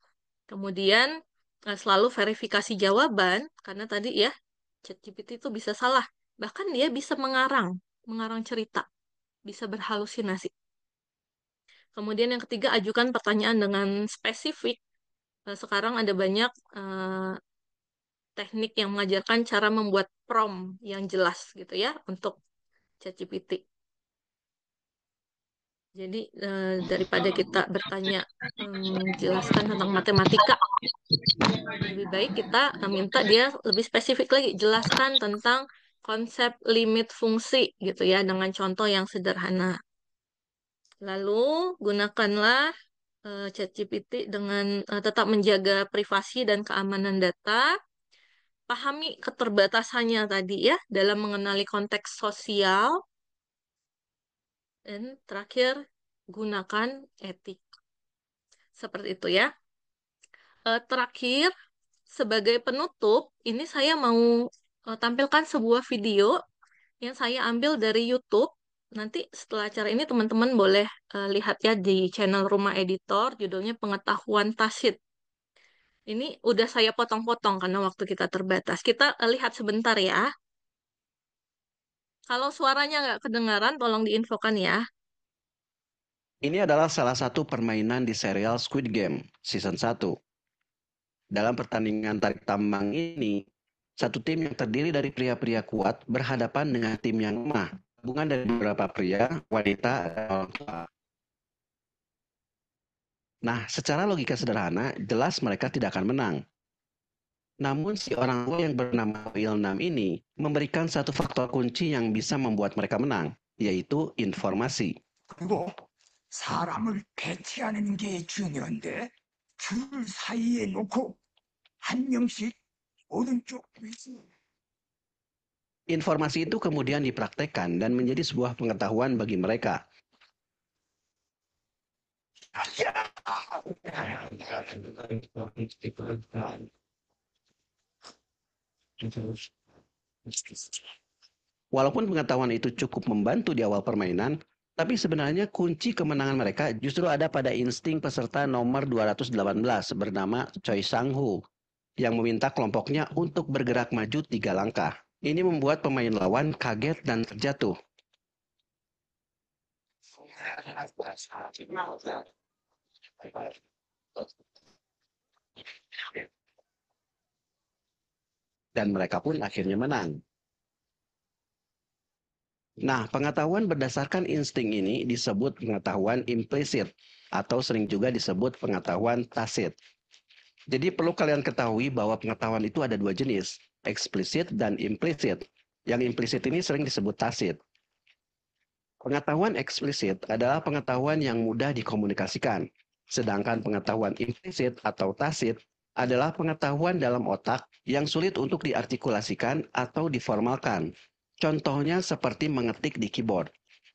Kemudian selalu verifikasi jawaban, karena tadi ya, ChatGPT itu bisa salah. Bahkan dia bisa mengarang cerita, bisa berhalusinasi. Kemudian yang ketiga, ajukan pertanyaan dengan spesifik. Sekarang ada banyak teknik yang mengajarkan cara membuat prompt yang jelas gitu ya untuk ChatGPT. Jadi daripada kita bertanya jelaskan tentang matematika, lebih baik kita minta dia lebih spesifik lagi, jelaskan tentang konsep limit fungsi gitu ya dengan contoh yang sederhana. Lalu gunakanlah ChatGPT dengan tetap menjaga privasi dan keamanan data. Pahami keterbatasannya tadi ya dalam mengenali konteks sosial. Dan terakhir, gunakan etik. Seperti itu ya. Terakhir, sebagai penutup, ini saya mau tampilkan sebuah video yang saya ambil dari YouTube. Nanti setelah acara ini teman-teman boleh lihat ya di channel Rumah Editor, judulnya Pengetahuan Tacit. Ini udah saya potong-potong karena waktu kita terbatas. Kita lihat sebentar ya. Kalau suaranya nggak kedengaran, tolong diinfokan ya. Ini adalah salah satu permainan di serial Squid Game Season 1. Dalam pertandingan tarik tambang ini, satu tim yang terdiri dari pria-pria kuat berhadapan dengan tim yang lemah, gabungan dari beberapa pria, wanita, dan orang tua. Nah, secara logika sederhana, jelas mereka tidak akan menang. Namun si orang tua yang bernama Ilnam ini memberikan satu faktor kunci yang bisa membuat mereka menang, yaitu informasi. 그리고 사람을 배치하는 게 중요한데 줄 사이에 놓고 한 명씩 오른쪽 위치. Informasi itu kemudian dipraktekkan dan menjadi sebuah pengetahuan bagi mereka. Walaupun pengetahuan itu cukup membantu di awal permainan, tapi sebenarnya kunci kemenangan mereka justru ada pada insting peserta nomor 218 bernama Choi Sang-ho yang meminta kelompoknya untuk bergerak maju 3 langkah. Ini membuat pemain lawan kaget dan terjatuh. Dan mereka pun akhirnya menang. Nah, pengetahuan berdasarkan insting ini disebut pengetahuan implisit atau sering juga disebut pengetahuan tacit. Jadi perlu kalian ketahui bahwa pengetahuan itu ada dua jenis, eksplisit dan implisit. Yang implisit ini sering disebut tacit. Pengetahuan eksplisit adalah pengetahuan yang mudah dikomunikasikan, sedangkan pengetahuan implisit atau tacit adalah pengetahuan dalam otak yang sulit untuk diartikulasikan atau diformalkan. Contohnya seperti mengetik di keyboard.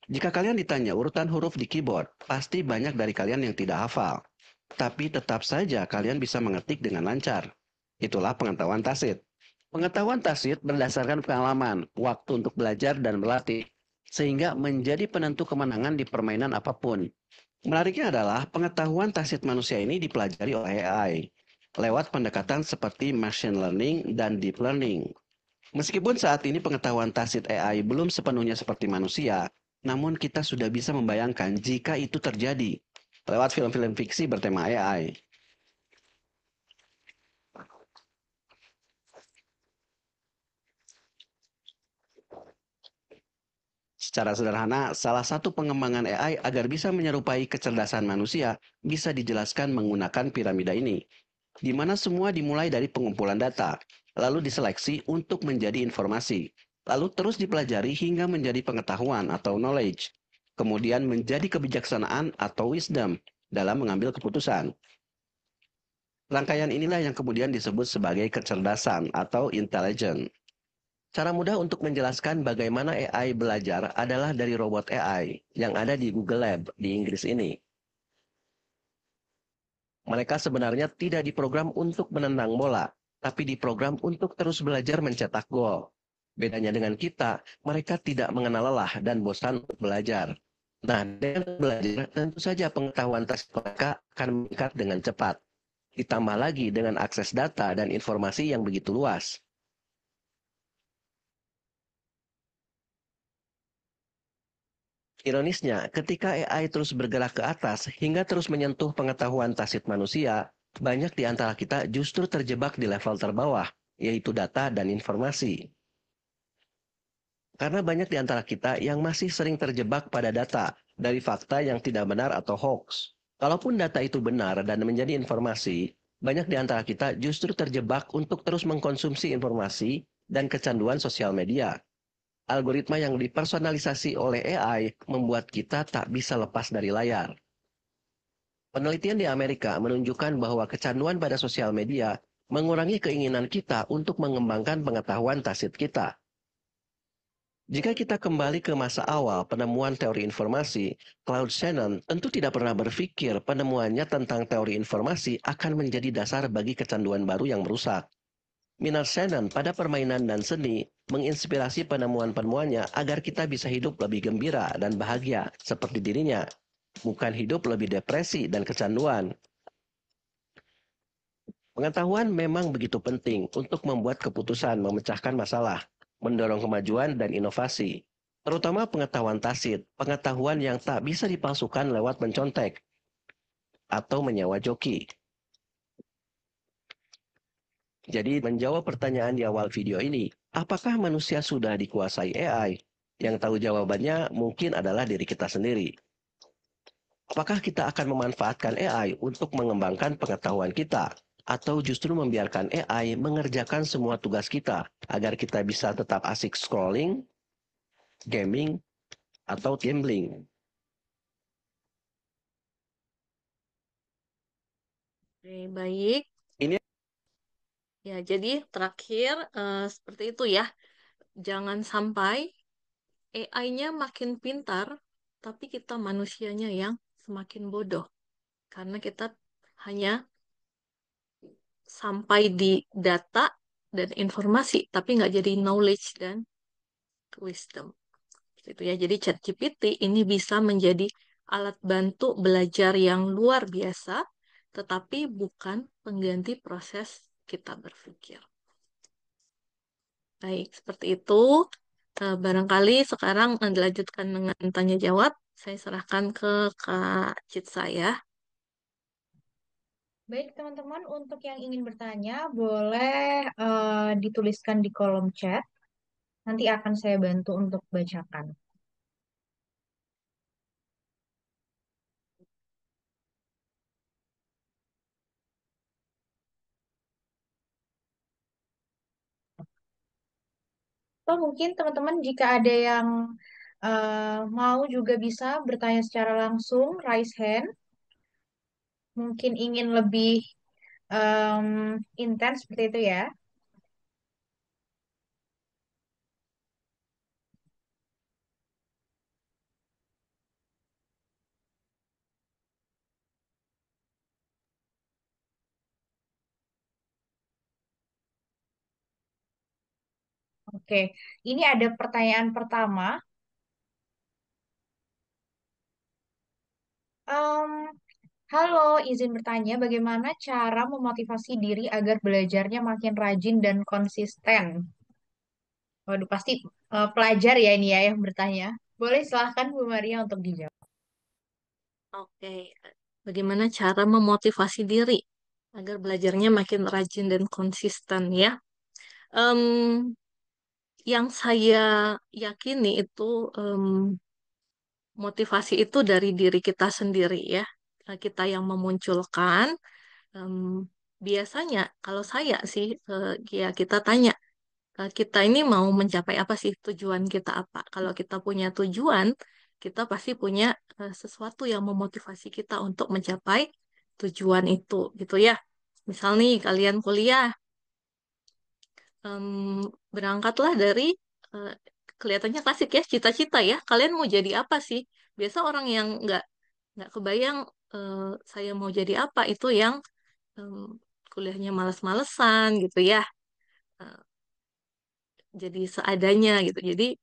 Jika kalian ditanya urutan huruf di keyboard, pasti banyak dari kalian yang tidak hafal. Tapi tetap saja kalian bisa mengetik dengan lancar. Itulah pengetahuan tacit. Pengetahuan tacit berdasarkan pengalaman, waktu untuk belajar dan berlatih, sehingga menjadi penentu kemenangan di permainan apapun. Menariknya adalah pengetahuan tacit manusia ini dipelajari oleh AI, lewat pendekatan seperti machine learning dan deep learning. Meskipun saat ini pengetahuan tacit AI belum sepenuhnya seperti manusia, namun kita sudah bisa membayangkan jika itu terjadi lewat film-film fiksi bertema AI. Secara sederhana, salah satu pengembangan AI agar bisa menyerupai kecerdasan manusia bisa dijelaskan menggunakan piramida ini, di mana semua dimulai dari pengumpulan data, lalu diseleksi untuk menjadi informasi, lalu terus dipelajari hingga menjadi pengetahuan atau knowledge, kemudian menjadi kebijaksanaan atau wisdom dalam mengambil keputusan. Rangkaian inilah yang kemudian disebut sebagai kecerdasan atau intelligence. Cara mudah untuk menjelaskan bagaimana AI belajar adalah dari robot AI yang ada di Google Lab di Inggris ini. Mereka sebenarnya tidak diprogram untuk menendang bola, tapi diprogram untuk terus belajar mencetak gol. Bedanya dengan kita, mereka tidak mengenal lelah dan bosan untuk belajar. Nah, dengan belajar, tentu saja pengetahuan tes mereka akan meningkat dengan cepat. Ditambah lagi dengan akses data dan informasi yang begitu luas. Ironisnya, ketika AI terus bergerak ke atas hingga terus menyentuh pengetahuan tacit manusia, banyak di antara kita justru terjebak di level terbawah, yaitu data dan informasi. Karena banyak di antara kita yang masih sering terjebak pada data dari fakta yang tidak benar atau hoax. Kalaupun data itu benar dan menjadi informasi, banyak di antara kita justru terjebak untuk terus mengkonsumsi informasi dan kecanduan sosial media. Algoritma yang dipersonalisasi oleh AI membuat kita tak bisa lepas dari layar. Penelitian di Amerika menunjukkan bahwa kecanduan pada sosial media mengurangi keinginan kita untuk mengembangkan pengetahuan tacit kita. Jika kita kembali ke masa awal penemuan teori informasi, Claude Shannon tentu tidak pernah berpikir penemuannya tentang teori informasi akan menjadi dasar bagi kecanduan baru yang merusak. Minat Shannon pada permainan dan seni menginspirasi penemuan-penemuannya agar kita bisa hidup lebih gembira dan bahagia seperti dirinya, bukan hidup lebih depresi dan kecanduan. Pengetahuan memang begitu penting untuk membuat keputusan memecahkan masalah, mendorong kemajuan dan inovasi. Terutama pengetahuan tacit, pengetahuan yang tak bisa dipalsukan lewat mencontek atau menyewa joki. Jadi menjawab pertanyaan di awal video ini, apakah manusia sudah dikuasai AI? Yang tahu jawabannya mungkin adalah diri kita sendiri. Apakah kita akan memanfaatkan AI untuk mengembangkan pengetahuan kita? Atau justru membiarkan AI mengerjakan semua tugas kita agar kita bisa tetap asik scrolling, gaming, atau gambling? Oke, baik. Ini Ya, jadi terakhir seperti itu ya. Jangan sampai AI-nya makin pintar, tapi kita manusianya yang semakin bodoh. Karena kita hanya sampai di data dan informasi, tapi nggak jadi knowledge dan wisdom. Gitu ya. Jadi ChatGPT ini bisa menjadi alat bantu belajar yang luar biasa, tetapi bukan pengganti proses kita berpikir. Baik, seperti itu. Barangkali sekarang dilanjutkan dengan tanya jawab. Saya serahkan ke Kak Cit saya. Baik, teman-teman, untuk yang ingin bertanya, boleh dituliskan di kolom chat. Nanti akan saya bantu untuk bacakan. Atau mungkin teman-teman jika ada yang mau juga bisa bertanya secara langsung, raise hand. Mungkin ingin lebih em, intens seperti itu ya. Oke, ini ada pertanyaan pertama. Em, Halo, izin bertanya, bagaimana cara memotivasi diri agar belajarnya makin rajin dan konsisten? Waduh, pasti pelajar ya ini ya yang bertanya. Boleh silahkan Bu Maria untuk dijawab. Oke, bagaimana cara memotivasi diri agar belajarnya makin rajin dan konsisten ya? Em, yang saya yakini itu motivasi itu dari diri kita sendiri ya. Kita yang memunculkan. Em, biasanya kalau saya sih ya kita tanya kita ini mau mencapai apa sih, tujuan kita apa? Kalau kita punya tujuan, kita pasti punya sesuatu yang memotivasi kita untuk mencapai tujuan itu gitu ya. Misal nih kalian kuliah, em, berangkatlah dari eh, kelihatannya klasik ya, cita-cita ya. Kalian mau jadi apa sih? Biasa orang yang nggak kebayang eh, saya mau jadi apa itu yang em, kuliahnya males-malesan gitu ya. Eh, jadi seadanya gitu. Jadi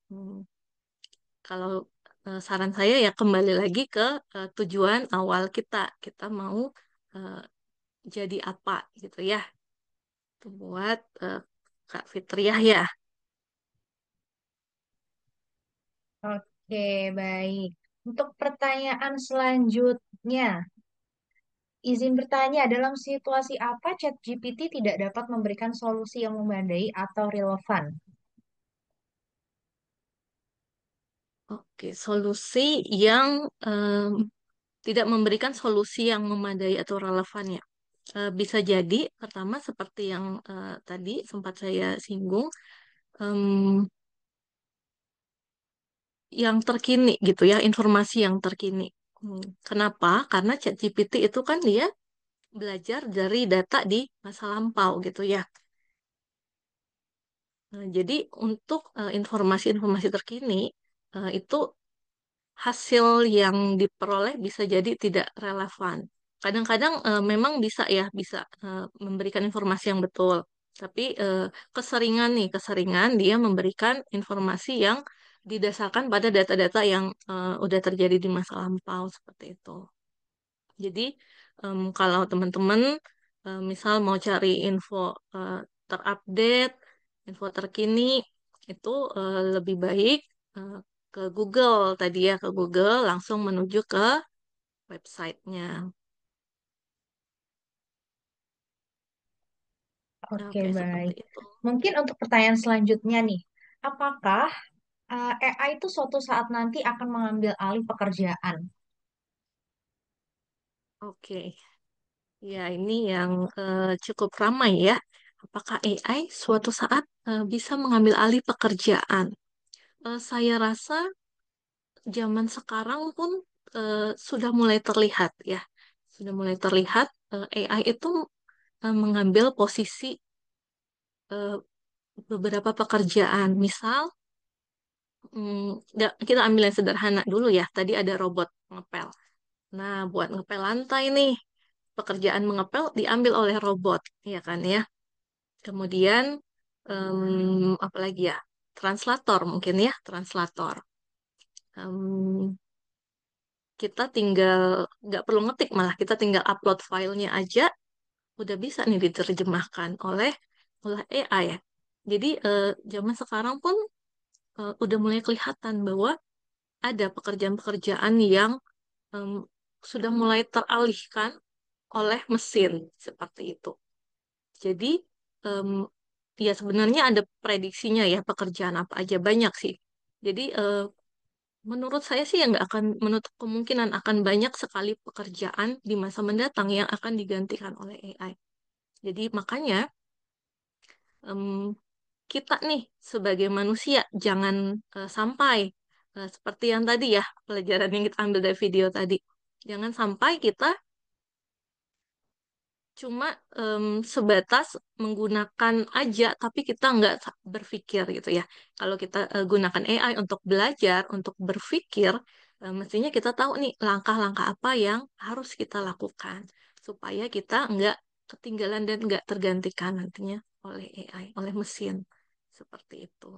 kalau saran saya ya kembali lagi ke tujuan awal kita. Kita mau eh, jadi apa gitu ya. Itu buat Kak Fitriah ya. Oke, baik. Untuk pertanyaan selanjutnya, izin bertanya, dalam situasi apa ChatGPT tidak dapat memberikan solusi yang memadai atau relevan? Oke, solusi yang tidak memberikan solusi yang memadai atau relevan ya. Bisa jadi pertama seperti yang tadi sempat saya singgung, em, yang terkini gitu ya, informasi yang terkini. Kenapa? Karena ChatGPT itu kan dia belajar dari data di masa lampau gitu ya. Jadi untuk informasi-informasi terkini itu hasil yang diperoleh bisa jadi tidak relevan. Kadang-kadang memang bisa ya, bisa memberikan informasi yang betul. Tapi keseringan nih, keseringan dia memberikan informasi yang didasarkan pada data-data yang udah terjadi di masa lampau seperti itu. Jadi kalau teman-teman misal mau cari info eh, terupdate, info terkini, itu lebih baik eh, ke Google tadi ya, ke Google langsung menuju ke websitenya. Oke, Oke, seperti baik. itu. Mungkin untuk pertanyaan selanjutnya nih, apakah AI itu suatu saat nanti akan mengambil alih pekerjaan? Oke, ya ini yang cukup ramai ya. Apakah AI suatu saat bisa mengambil alih pekerjaan? Saya rasa zaman sekarang pun sudah mulai terlihat ya, sudah mulai terlihat AI itu mengambil posisi eh, beberapa pekerjaan. Misal, kita ambil yang sederhana dulu ya. Tadi ada robot ngepel. Nah, buat ngepel lantai nih, pekerjaan mengepel diambil oleh robot, ya kan ya. Kemudian, apa lagi ya? Translator mungkin ya, translator. Em, kita tinggal nggak perlu ngetik, malah kita tinggal upload filenya aja udah bisa nih diterjemahkan oleh AI ya. Jadi zaman sekarang pun udah mulai kelihatan bahwa ada pekerjaan-pekerjaan yang em, sudah mulai teralihkan oleh mesin seperti itu. Jadi em, ya sebenarnya ada prediksinya ya pekerjaan apa aja banyak sih. Jadi menurut saya sih yang nggak akan menutup kemungkinan akan banyak sekali pekerjaan di masa mendatang yang akan digantikan oleh AI. Jadi makanya em, kita nih sebagai manusia jangan sampai seperti yang tadi ya pelajaran yang kita ambil dari video tadi. Jangan sampai kita cuma sebatas menggunakan aja tapi kita nggak berpikir gitu ya. Kalau kita gunakan AI untuk belajar, untuk berpikir, mestinya kita tahu nih langkah-langkah apa yang harus kita lakukan supaya kita nggak ketinggalan dan nggak tergantikan nantinya oleh AI, oleh mesin. Seperti itu.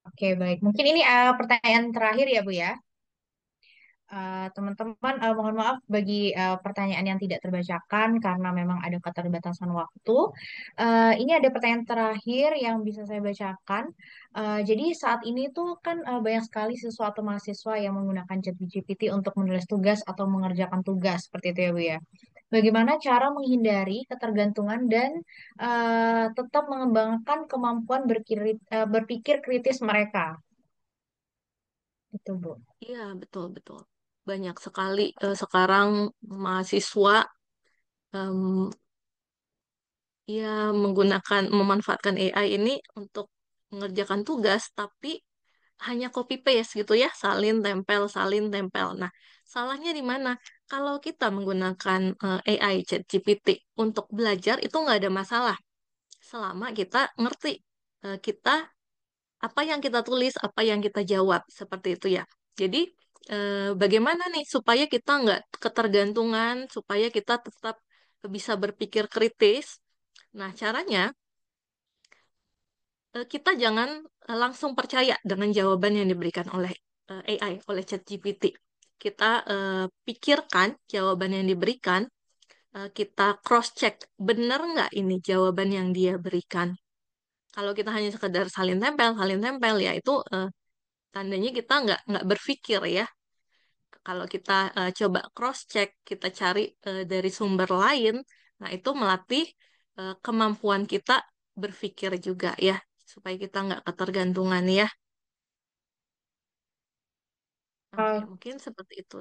Oke, baik. Mungkin ini pertanyaan terakhir ya, Bu ya. Teman-teman, mohon maaf bagi pertanyaan yang tidak terbacakan karena memang ada keterbatasan waktu. Ini ada pertanyaan terakhir yang bisa saya bacakan. Jadi saat ini tuh kan banyak sekali siswa atau mahasiswa yang menggunakan ChatGPT untuk menulis tugas atau mengerjakan tugas seperti itu ya, Bu ya. Bagaimana cara menghindari ketergantungan dan tetap mengembangkan kemampuan berpikir kritis mereka? Itu, Bu. Iya, betul, betul. Banyak sekali sekarang mahasiswa em, ya memanfaatkan AI ini untuk mengerjakan tugas, tapi hanya copy paste gitu ya, salin tempel, salin tempel. Nah, salahnya di mana? Kalau kita menggunakan AI ChatGPT untuk belajar itu nggak ada masalah, selama kita ngerti kita apa yang kita tulis, apa yang kita jawab, seperti itu ya. Jadi, bagaimana nih supaya kita nggak ketergantungan, supaya kita tetap bisa berpikir kritis. Nah, caranya kita jangan langsung percaya dengan jawaban yang diberikan oleh AI, oleh ChatGPT. Kita pikirkan jawaban yang diberikan, kita cross check benar nggak ini jawaban yang dia berikan. Kalau kita hanya sekedar salin tempel ya itu tandanya kita nggak berpikir ya. Kalau kita coba cross check, kita cari dari sumber lain, nah itu melatih kemampuan kita berpikir juga ya, supaya kita nggak ketergantungan ya. Oke, Eh, mungkin seperti itu.